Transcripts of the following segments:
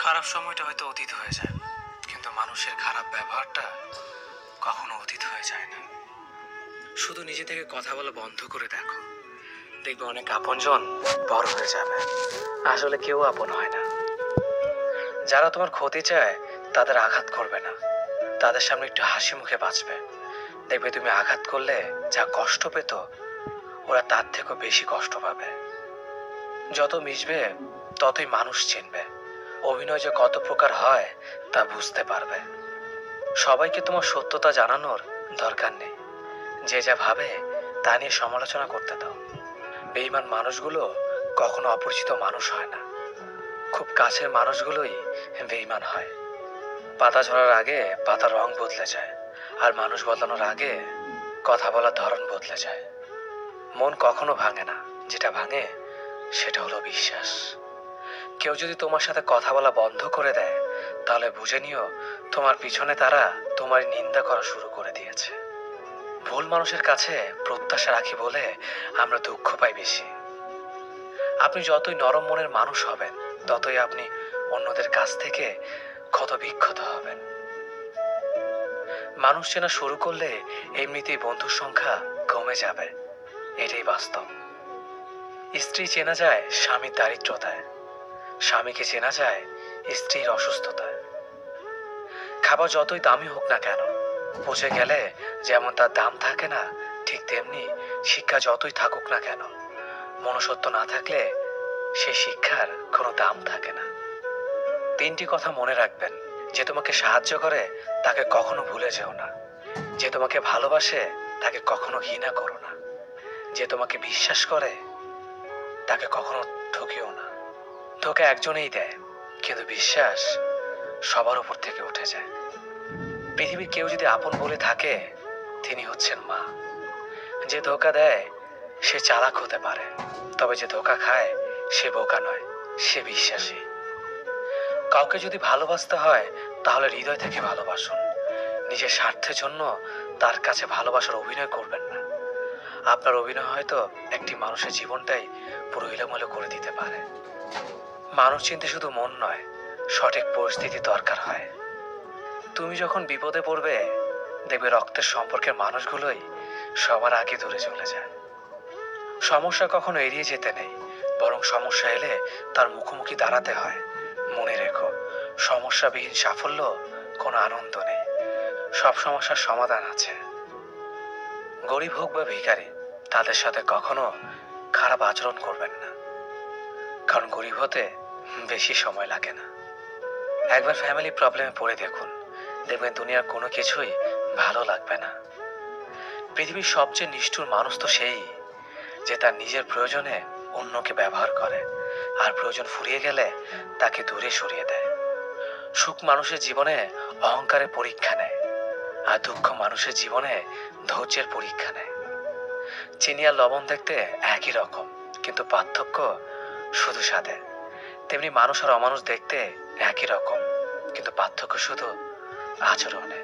খারাপ সময়টা হয়তো অতীত হয়ে যায়, কিন্তু মানুষের খারাপ ব্যবহারটা কখনো অতীত হয়ে যায় না। শুধু নিজে থেকে কথা বলা বন্ধ করে দেখো, দেখবে অনেক আপনজন বড় হয়ে যাবে। আসলে কেউ আপন হয় না। যারা তোমার ক্ষতি চায় তাদের আঘাত করবে না, তাদের সামনে একটু হাসি মুখে বাঁচবে। দেখবে তুমি আঘাত করলে যা কষ্ট পেত, ওরা তার থেকেও বেশি কষ্ট পাবে। যত মিশবে ততই মানুষ চিনবে। অভিনয় যে কত প্রকার হয় তা বুঝতে পারবে। সবাইকে তোমার সত্যতা জানানোর দরকার নেই। যে যা ভাবে তা নিয়ে সমালোচনা করতে দাও। বেঈমান মানুষগুলো কখনো অপরিচিত মানুষ হয় না, খুব কাছের মানুষগুলোই বেঈমান হয়। পাতা ঝরার আগে পাতার রং বদলে যায়, আর মানুষ বদলানোর আগে কথা বলার ধরন বদলে যায়। মন কখনো ভাঙে না, যেটা ভাঙে সেটা হলো বিশ্বাস। কেউ যদি তোমার সাথে কথা বলা বন্ধ করে দেয়, তাহলে বুঝে নিও তোমার পিছনে তারা তোমার নিন্দা করা শুরু করে দিয়েছে। ভুল মানুষের কাছে প্রত্যাশা রাখি বলে আমরা দুঃখ পাই বেশি। আপনি যতই নরম মনের মানুষ হবেন, ততই আপনি অন্যদের কাছ থেকে ক্ষত বিক্ষত হবেন। মানুষ চেনা শুরু করলে এমনিতেই বন্ধুর সংখ্যা কমে যাবে, এটাই বাস্তব। স্ত্রী চেনা যায় স্বামীর দারিদ্রতায়, স্বামীকে চেনা যায় স্ত্রীর অসুস্থতায়। খাবার যতই দামি হোক না কেন, পচে গেলে যেমন তার দাম থাকে না, ঠিক তেমনি শিক্ষা যতই থাকুক না কেন, মনুষ্যত্ব না থাকলে সেই শিক্ষার কোনো দাম থাকে না। তিনটি কথা মনে রাখবেন: যে তোমাকে সাহায্য করে তাকে কখনো ভুলে যেও না, যে তোমাকে ভালোবাসে তাকে কখনো ঘৃণা করো না, যে তোমাকে বিশ্বাস করে তাকে কখনো ঠকিও না। ধোঁকা একজনেই দেয়, কিন্তু বিশ্বাস সবার উপর থেকে উঠে যায়। পৃথিবীর কেউ যদি আপন বলে থাকে, তিনি হচ্ছেন মা। যে ধোঁকা দেয় সে চালাক হতে পারে, তবে যে ধোঁকা খায় সে বোকা নয়, সে বিশ্বাসী। কাউকে যদি ভালোবাসতে হয় তাহলে হৃদয় থেকে ভালোবাসুন। নিজের স্বার্থের জন্য তার কাছে ভালোবাসার অভিনয় করবেন না। আপনার অভিনয় হয়তো একটি মানুষের জীবনটাই পুরো এলোমেলো করে দিতে পারে। মানুষ চিনতে শুধু মন নয়, সঠিক পরিস্থিতি দরকার হয়। তুমি যখন বিপদে পড়বে, দেখবে রক্তের সম্পর্কের মানুষগুলোই সবার আগে দূরে চলে যায়। সমস্যা কখনো এড়িয়ে যেতে নেই, বরং সমস্যা এলে তার মুখোমুখি দাঁড়াতে হয়। মনে রেখো, সমস্যাবিহীন সাফল্য কোনো আনন্দ নেই। সব সমস্যার সমাধান আছে। গরিব হোক বা ভিখারি, তাদের সাথে কখনো খারাপ আচরণ করবেন না, কারণ গরিব হতে বেশি সময় লাগে না। একবার ফ্যামিলি প্রবলেমে পড়ে দেখুন, দেখবেন দুনিয়ার কোনো কিছুই ভালো লাগবে না। পৃথিবীর সবচেয়ে নিষ্ঠুর মানুষ তো সেই, যে তার নিজের প্রয়োজনে অন্যকে ব্যবহার করে, আর প্রয়োজন ফুরিয়ে গেলে তাকে দূরে সরিয়ে দেয়। সুখ মানুষের জীবনে অহংকারের পরীক্ষা নেয়, আর দুঃখ মানুষের জীবনে ধৈর্যের পরীক্ষা নেয়। চিনি আর লবণ দেখতে একই রকম, কিন্তু পার্থক্য শুধু স্বাদে। তেমনি মানুষ আর অমানুষ দেখতে একই রকম, কিন্তু পার্থক্য শুধু আচরণে।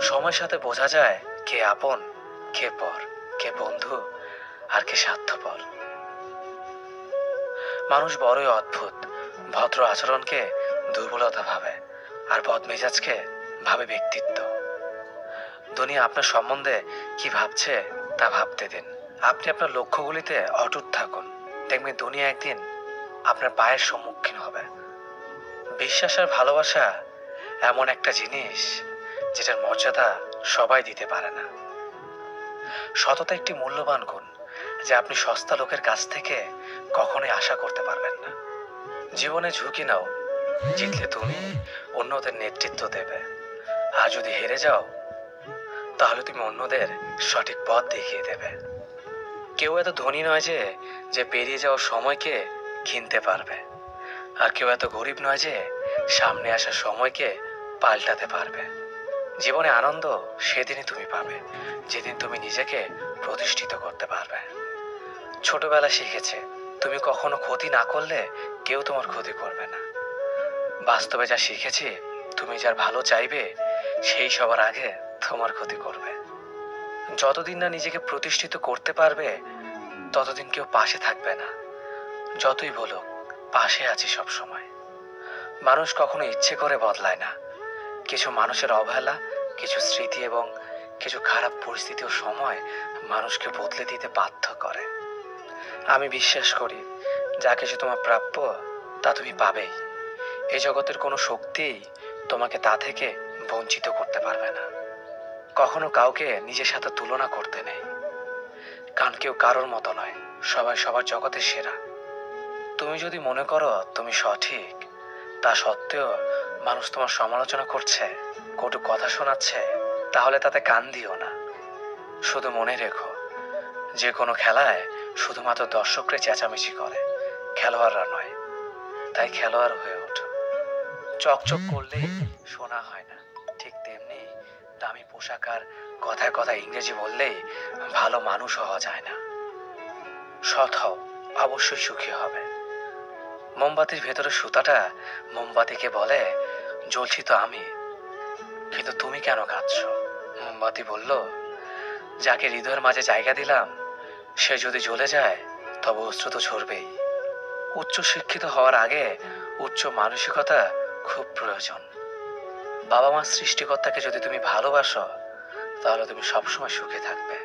সময়ের সাথে বোঝা যায় কে আপন, কে পর, কে বন্ধু আর কে স্বার্থপর। মানুষ বড়ই অদ্ভুত। ভদ্র আচরণকে দুর্বলতা ভাবে, আর বদমেজাজকে ভাবে ব্যক্তিত্ব। দুনিয়া আপনার সম্বন্ধে কি ভাবছে তা ভাবতে দিন। আপনি আপনার লক্ষ্যগুলিতে অটুট থাকুন, দেখবেন দুনিয়া একদিন আপনার পায়ের সম্মুখীন হবে। বিশ্বাস আর ভালোবাসা এমন একটা জিনিস যেটার মর্যাদা সবাই দিতে পারে না। সততা একটি মূল্যবান গুণ, যা আপনি সস্তা লোকের কাছ থেকে কখনোই আশা করতে পারবেন না। জীবনে ঝুঁকি নাও, জিতলে তুমি অন্যদের নেতৃত্ব দেবে, আর যদি হেরে যাও তাহলে তুমি অন্যদের সঠিক পথ দেখিয়ে দেবে। কেউ এত ধনী নয় যে পেরিয়ে যাওয়ার সময়কে কিনতে পারবে, আর কেউ এত গরিব নয় যে সামনে আসা সময়কে পাল্টাতে পারবে। জীবনে আনন্দ সেদিনই তুমি পাবে, যেদিন তুমি নিজেকে প্রতিষ্ঠিত করতে পারবে। ছোটবেলা শিখেছে, তুমি কখনো ক্ষতি না করলে কেউ তোমার ক্ষতি করবে না। বাস্তবে যা শিখেছি, তুমি যার ভালো চাইবে সেই সবার আগে তোমার ক্ষতি করবে। যতদিন না নিজেকে প্রতিষ্ঠিত করতে পারবে, ততদিন কেউ পাশে থাকবে না। যতই বলুক পাশে আছি সব সময়। মানুষ কখনো ইচ্ছে করে বদলায় না। কিছু মানুষের অবহেলা, কিছু স্মৃতি এবং কিছু খারাপ পরিস্থিতি ও সময় মানুষকে বদলে দিতে বাধ্য করে। আমি বিশ্বাস করি যা কিছু তোমার প্রাপ্য তা তুমি পাবেই। এই জগতের কোনো শক্তিই তোমাকে তা থেকে বঞ্চিত করতে পারবে না। কখনো কাউকে নিজের সাথে তুলনা করতে নেই, কারণ কেউ কারোর মতো নয়, সবাই সবার জগতের সেরা। তুমি যদি মনে করো তুমি সঠিক, তা সত্ত্বেও মানুষ তোমার সমালোচনা করছে, কটু কথা শোনাচ্ছে, তাহলে তাতে কান দিও না। শুধু মনে রেখো, যে কোনো খেলায় শুধুমাত্র দর্শকরা চেঁচামেচি করে, খেলোয়াড়রা নয়। তাই খেলোয়াড় হয়ে ওঠো। চকচক করলেই শোনা হয় না, ঠিক তেমনি দামি পোশাক আর কথায় কথায় ইংরেজি বললেই ভালো মানুষ হওয়া যায় না। সৎ হও, অবশ্যই সুখী হবে। মোমবাতির ভেতরে সুতাটা মোমবাতিকে বলে, জ্বলছি তো আমি, কিন্তু তুমি কেন কাঁদছো? মোমবাতি বলল, যাকে হৃদয়ের মাঝে জায়গা দিলাম সে যদি জ্বলে যায় তবে অশ্রু তো ঝরবেই। উচ্চ শিক্ষিত হওয়ার আগে উচ্চ মানসিকতা খুব প্রয়োজন। বাবা মার সৃষ্টিকর্তাকে যদি তুমি ভালোবাসো তাহলে তুমি সবসময় সুখে থাকবে।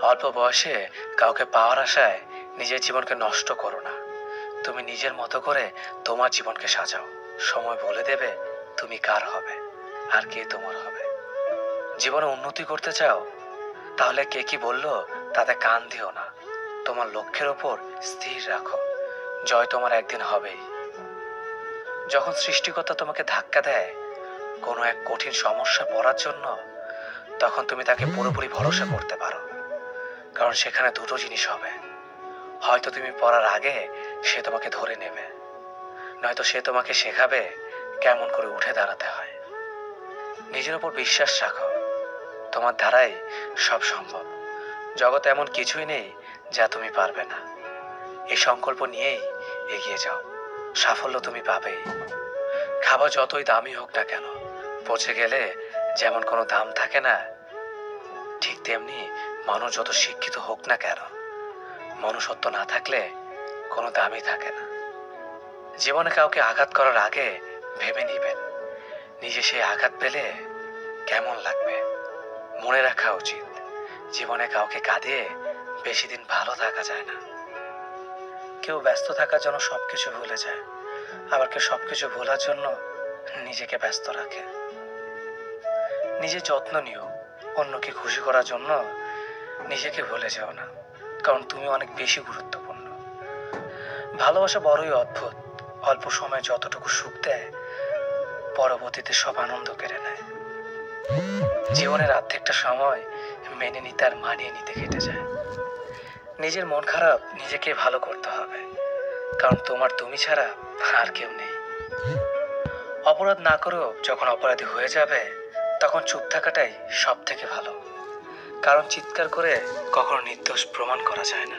অল্প বয়সে কাউকে পাওয়ার আশায় নিজের জীবনকে নষ্ট করো না। তুমি নিজের মতো করে তোমার জীবনকে সাজাও। সময় বলে দেবে তুমি কার হবে আর কে তোমার হবে। জীবনে উন্নতি করতে চাও, তাহলে কে কি বললো তাতে কান দিও না। তোমার লক্ষ্যের ওপর স্থির রাখো, জয় তোমার একদিন হবেই। যখন সৃষ্টিকর্তা তোমাকে ধাক্কা দেয় কোনো এক কঠিন সমস্যা পড়ার জন্য, তখন তুমি তাকে পুরোপুরি ভরসা করতে পারো, কারণ সেখানে দুটো জিনিস হবে। হয়তো তুমি পড়ার আগে সে তোমাকে ধরে নেবে, নয়তো সে তোমাকে শেখাবে কেমন করে উঠে দাঁড়াতে হয়। নিজের উপর বিশ্বাস রাখো, তোমার দ্বারাই সব সম্ভব। জগতে এমন কিছুই নেই যা তুমি পারবে না। এই সংকল্প নিয়েই এগিয়ে যাও, সাফল্য তুমি পাবেই। খাবার যতই দামি হোক না কেন, পচে গেলে যেমন কোনো দাম থাকে না, ঠিক তেমনি মানুষ যত শিক্ষিত হোক না কেন, মনুষ্যত্ব না থাকলে কোনো দামই থাকে না। জীবনে কাউকে আঘাত করার আগে ভেবে নিবেন নিজে সেই আঘাত পেলে কেমন লাগবে। মনে রাখা উচিত, জীবনে কাউকে কাঁদিয়ে বেশি দিন ভালো থাকা যায় না। কেউ ব্যস্ত থাকার জন্য সবকিছু ভুলে যায়, আবার কেউ সবকিছু ভোলার জন্য নিজেকে ব্যস্ত রাখে। নিজের যত্ন নিও, অন্যকে খুশি করার জন্য নিজেকে ভুলে যেও না, কারণ তুমি অনেক বেশি গুরুত্বপূর্ণ। ভালোবাসা বড়ই অদ্ভুত, অল্প সময়ে যতটুকু সুখ দেয় পরবর্তীতে সব আনন্দ কেড়ে নেয়। জীবনের অর্ধেকটা সময় মেনে নিতে আর মানিয়ে নিতে কেটে যায়। নিজের মন খারাপ নিজেকে ভালো করতে হবে, কারণ তোমার তুমি ছাড়া আর কেউ নেই। অপরাধ না করেও যখন অপরাধী হয়ে যাবে তখন চুপ থাকাটাই সব থেকে ভালো, কারণ চিৎকার করে কখনো নির্দোষ প্রমাণ করা যায় না।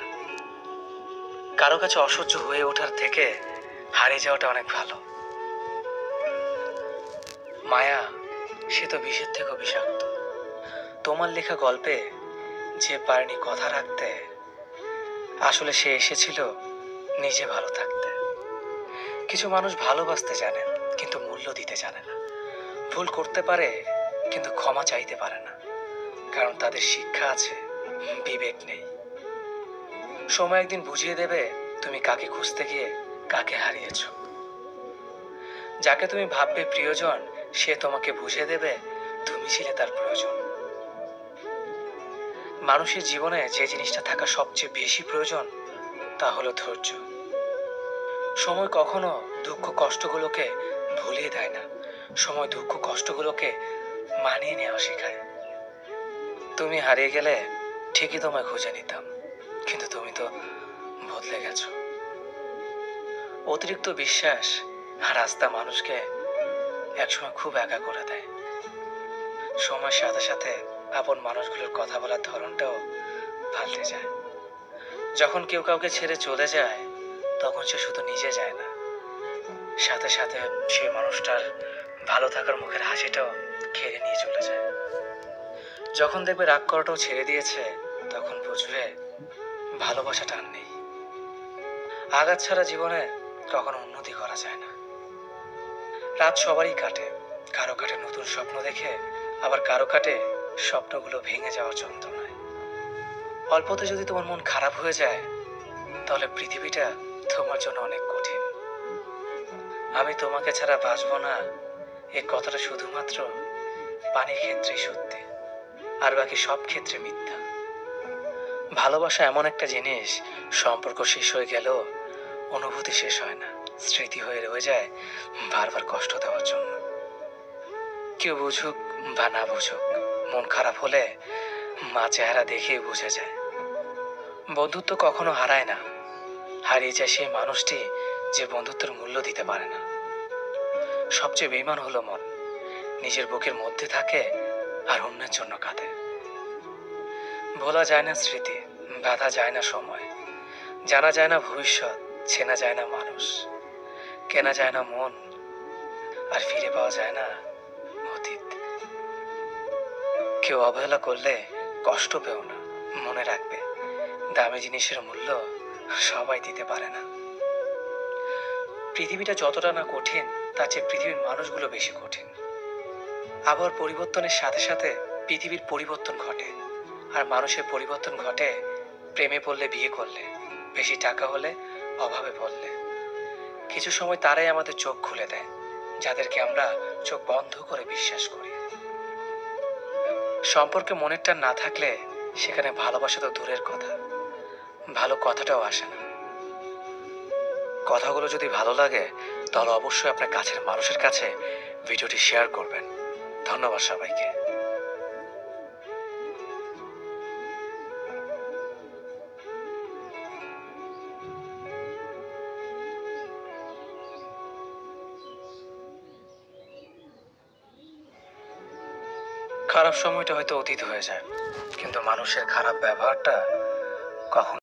কারো কাছে অসহ্য হয়ে ওঠার থেকে হারিয়ে যাওয়াটা অনেক ভালো। মায়া সে তো বিষের থেকেও বিষাক্ত। তোমার লেখা গল্পে যে পারেনি কথা রাখতে, আসলে সে এসেছিল নিজে ভালো থাকতে। কিছু মানুষ ভালোবাসতে জানে কিন্তু মূল্য দিতে জানে না। ভুল করতে পারে কিন্তু ক্ষমা চাইতে পারে না, কারণ তাদের শিক্ষা আছে, বিবেক নেই। সময় একদিন বুঝিয়ে দেবে তুমি কাকে খুঁজতে গিয়ে কাকে হারিয়েছ। যাকে তুমি ভাববে প্রিয়জন সে তোমাকে বুঝিয়ে দেবে তুমি ছিলে তার প্রয়োজন। মানুষের জীবনে যে জিনিসটা থাকা সবচেয়ে বেশি প্রয়োজন তা হলো ধৈর্য। সময় কখনো দুঃখ কষ্টগুলোকে ভুলিয়ে দেয় না, সময় দুঃখ কষ্টগুলোকে মানিয়ে নেওয়া শেখায়। তুমি হারিয়ে গেলে ঠিকই তোমায় খুঁজে নিতাম, কিন্তু তুমি তো বদলে গেছো। অতিরিক্ত বিশ্বাস আর আস্থা মানুষকে একসময় খুব একা করে দেয়। সময়ের সাথে সাথে আপন মানুষগুলোর কথা বলার ধরনটাও পাল্টে যায়। যখন কেউ কাউকে ছেড়ে চলে যায় তখন সে শুধু নিজে যায় না, সাথে সাথে সেই মানুষটার ভালো থাকার মুখের হাসিটাও কেড়ে নিয়ে চলে যায়। যখন দেখবে রাগ করাটাও ছেড়ে দিয়েছে তখন বুঝবে ভালোবাসাটা আর নেই। আঘাত ছাড়া জীবনে কখনো উন্নতি করা যায় না। রাত সবারই কাটে, কারো কাটে নতুন স্বপ্ন দেখে, আবার কারো কাটে স্বপ্নগুলো ভেঙে যাওয়ার যন্ত্রণায়। অল্পতে যদি তোমার মন খারাপ হয়ে যায়, তাহলে পৃথিবীটা তোমার জন্য অনেক কঠিন। আমি তোমাকে ছাড়া বাঁচবো না, এই কথাটা শুধুমাত্র পানির ক্ষেত্রেই সত্যি, আর বাকি সব ক্ষেত্রে মিথ্যা। ভালোবাসা এমন একটা জিনিস, সম্পর্ক শেষ হয়ে গেলেও অনুভূতি শেষ হয় না, স্মৃতি হয়ে রয়ে যায় বারবার কষ্ট দেওয়ার জন্য। কেউ বুঝুক বা না বুঝুক, মন খারাপ হলে মা চেহারা দেখেই বুঝে যায়। বন্ধুত্ব কখনো হারায় না, হারিয়ে যায় সেই মানুষটি যে বন্ধুত্বের মূল্য দিতে পারে না। সবচেয়ে বেইমান হলো মন, নিজের বুকের মধ্যে থাকে আর অন্যের জন্য কাঁদে। ভোলা যায় না স্মৃতি, বাধা যায় না সময়, জানা যায় না ভবিষ্যৎ, চেনা যায় না মানুষ, কেনা যায় না মন, আর ফিরে পাওয়া যায় না অতীত। কেউ অবহেলা করলে কষ্ট পেও না, মনে রাখবে দামি জিনিসের মূল্য সবাই দিতে পারে না। পৃথিবীটা যতটা না কঠিন, তার চেয়ে পৃথিবীর মানুষগুলো বেশি কঠিন। আবহাওয়ার পরিবর্তনের সাথে সাথে পৃথিবীর পরিবর্তন ঘটে, আর মানুষের পরিবর্তন ঘটে প্রেমে পড়লে, বিয়ে করলে, বেশি টাকা হলে, অভাবে পড়লে। কিছু সময় তারাই আমাদের চোখ খুলে দেয়, যাদেরকে আমরা চোখ বন্ধ করে বিশ্বাস করি। সম্পর্কে মনের টান না থাকলে সেখানে ভালোবাসা তো দূরের কথা, ভালো কথাটাও আসে না। কথাগুলো যদি ভালো লাগে, তাহলে অবশ্যই আপনার কাছের মানুষের কাছে ভিডিওটি শেয়ার করবেন। ধন্যবাদ সবাইকে। খারাপ সময়টা হয়তো অতীত হয়ে যায়, কিন্তু মানুষের খারাপ ব্যবহারটা কখনো